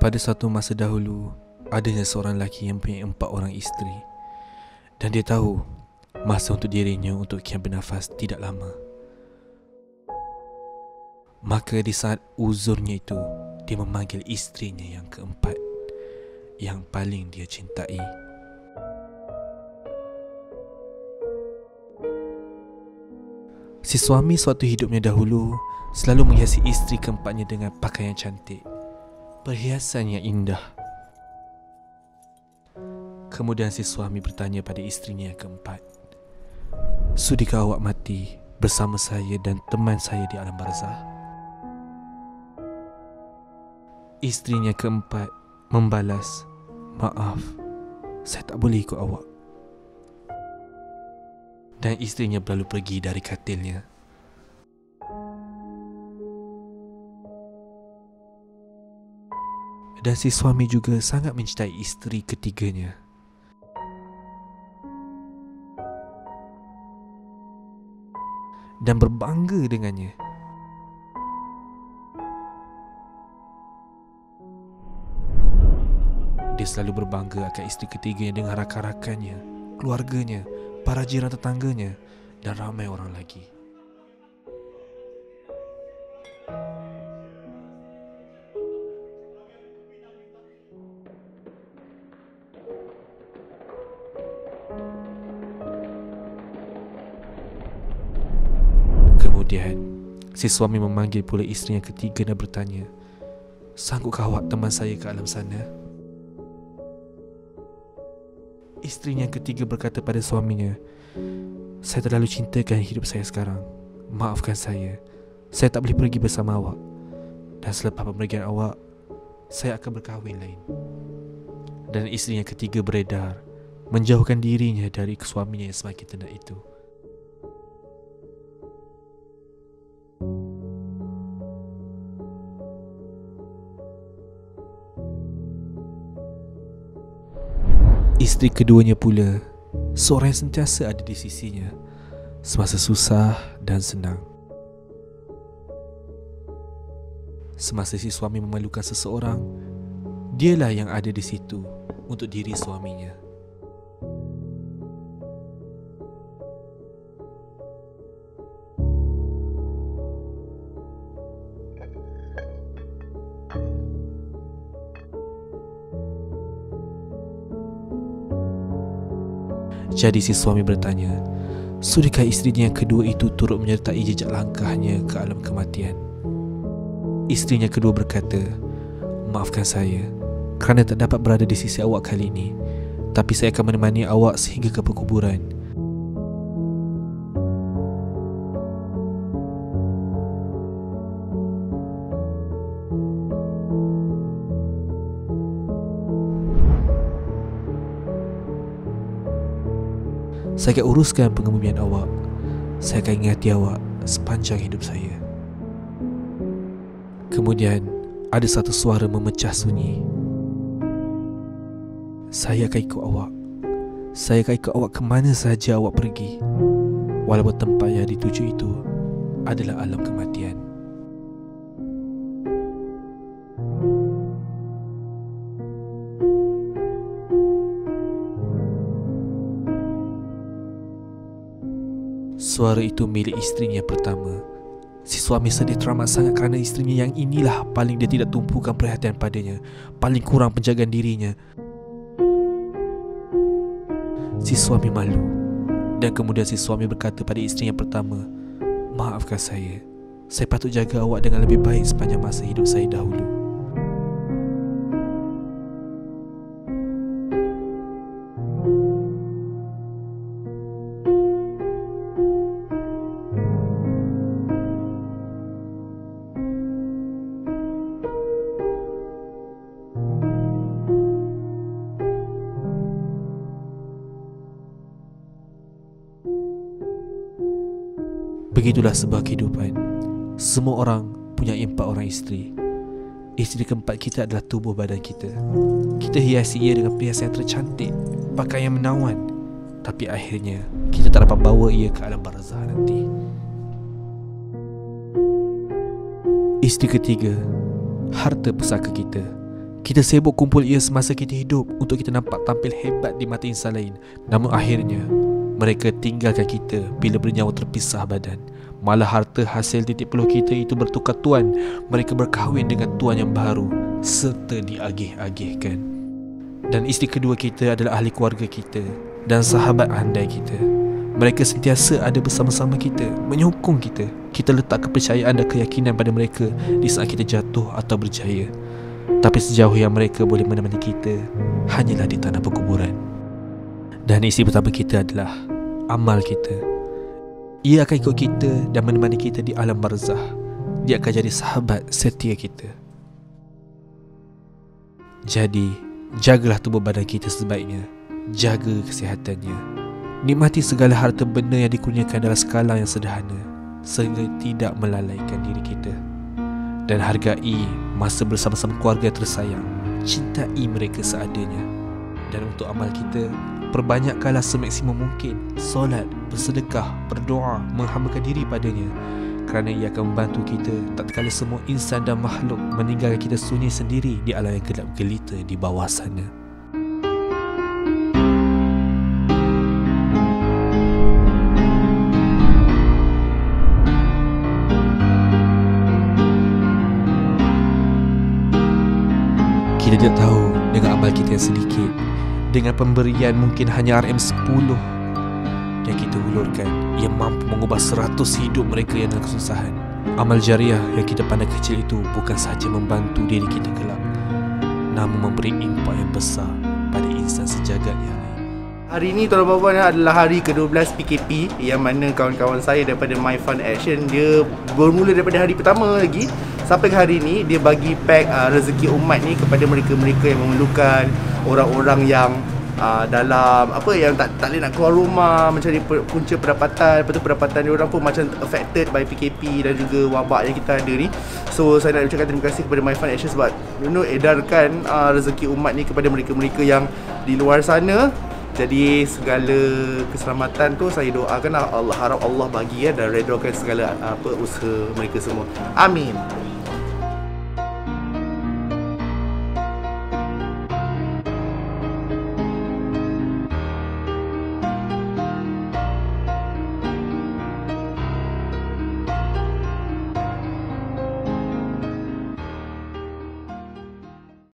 Pada satu masa dahulu, adanya seorang lelaki yang mempunyai 4 orang isteri. Dan dia tahu masa untuk dirinya untuk kian bernafas tidak lama. Maka di saat uzurnya itu, dia memanggil isterinya yang keempat, yang paling dia cintai. Si suami suatu hidupnya dahulu selalu menghiasi isteri keempatnya dengan pakaian cantik, perhiasan yang indah. Kemudian si suami bertanya pada isterinya yang keempat, "Sudikah awak mati bersama saya dan teman saya di alam barzah?" Isterinya keempat membalas, "Maaf, saya tak boleh ikut awak." Dan isterinya berlalu pergi dari katilnya. Dan si suami juga sangat mencintai isteri ketiganya. Dan berbangga dengannya. Dia selalu berbangga akan isteri ketiganya dengan rakan-rakannya, keluarganya, para jiran tetangganya, dan ramai orang lagi. Kemudian, si suami memanggil pula isteri yang ketiga dan bertanya, "Sanggupkah awak teman saya ke alam sana?" Isterinya yang ketiga berkata pada suaminya, "Saya terlalu cintakan hidup saya sekarang. Maafkan saya tak boleh pergi bersama awak. Dan selepas pemergian awak, saya akan berkahwin lain." Dan isterinya yang ketiga beredar, menjauhkan dirinya dari suaminya yang semakin tenat itu. Isteri keduanya pula seorang yang sentiasa ada di sisinya semasa susah dan senang. Semasa si suami memerlukan seseorang, dialah yang ada di situ untuk diri suaminya. Jadi si suami bertanya, sudahkah isterinya yang kedua itu turut menyertai jejak langkahnya ke alam kematian? Isterinya kedua berkata, "Maafkan saya kerana tak dapat berada di sisi awak kali ini, tapi saya akan menemani awak sehingga ke perkuburan." "Saya akan uruskan pengebumian awak. Saya akan ingati awak sepanjang hidup saya." Kemudian ada satu suara memecah sunyi. "Saya akan ikut awak. Saya akan ikut awak ke mana sahaja awak pergi, walaupun tempat yang dituju itu adalah alam kematian." Suara itu milik isterinya pertama. Si suami sedih teramat sangat kerana isterinya yang inilah paling dia tidak tumpukan perhatian padanya, paling kurang penjagaan dirinya. Si suami malu. Dan kemudian si suami berkata pada isterinya pertama, "Maafkan saya patut jaga awak dengan lebih baik sepanjang masa hidup saya dahulu." Begitulah sebuah kehidupan. Semua orang punya 4 orang isteri. Isteri keempat kita adalah tubuh badan kita. Kita hiasi ia dengan perhiasan yang tercantik, pakaian yang menawan. Tapi akhirnya kita tak dapat bawa ia ke alam barzah nanti. Isteri ketiga, harta pusaka kita. Kita sibuk kumpul ia semasa kita hidup untuk kita nampak tampil hebat di mata insan lain. Namun akhirnya mereka tinggalkan kita bila bernyawa terpisah badan. Malah harta hasil titik peluh kita itu bertukar tuan. Mereka berkahwin dengan tuan yang baru serta diagih-agihkan. Dan isteri kedua kita adalah ahli keluarga kita dan sahabat handai kita. Mereka sentiasa ada bersama-sama kita, menyokong kita. Kita letak kepercayaan dan keyakinan pada mereka di saat kita jatuh atau berjaya. Tapi sejauh yang mereka boleh menemani kita hanyalah di tanah perkuburan. Dan isteri pertama kita adalah amal kita. Ia akan ikut kita dan menemani kita di alam barzah. Dia akan jadi sahabat setia kita. Jadi, jagalah tubuh badan kita sebaiknya. Jaga kesihatannya. Nikmati segala harta benda yang dikurniakan dalam skala yang sederhana, sehingga tidak melalaikan diri kita. Dan hargai masa bersama-sama keluarga tersayang. Cintai mereka seadanya. Dan untuk amal kita, perbanyakkanlah semaksimum mungkin solat, bersedekah, berdoa, menghambakan diri padanya. Kerana ia akan membantu kita tatkala semua insan dan makhluk meninggalkan kita sunyi sendiri di alam yang gelap gelita di bawah sana. Kita tidak tahu dengan amal kita yang sedikit, dengan pemberian mungkin hanya RM10 yang kita hulurkan, ia mampu mengubah 100 hidup mereka yang dalam kesusahan. Amal jariah yang kita pandang kecil itu bukan sahaja membantu diri kita kelak, namun memberi impak yang besar pada insan sejagat yang lain. Hari ini tuan-tuan dan puan adalah hari ke-12 PKP, yang mana kawan-kawan saya daripada My Fund Action, dia bermula daripada hari pertama lagi sampai ke hari ini. Dia bagi pack rezeki umat ni kepada mereka-mereka yang memerlukan, orang-orang yang dalam apa yang tak boleh nak keluar rumah, mencari punca pendapatan. Lepas tu pendapatan dia orang pun macam affected by PKP dan juga wabak yang kita ada ni. So saya nak ucapkan terima kasih kepada My Fund Action sebab edarkan rezeki umat ni kepada mereka-mereka yang di luar sana. Jadi segala keselamatan tu saya doakan Allah, harap Allah bagi dan redakan segala usaha mereka semua. Amin.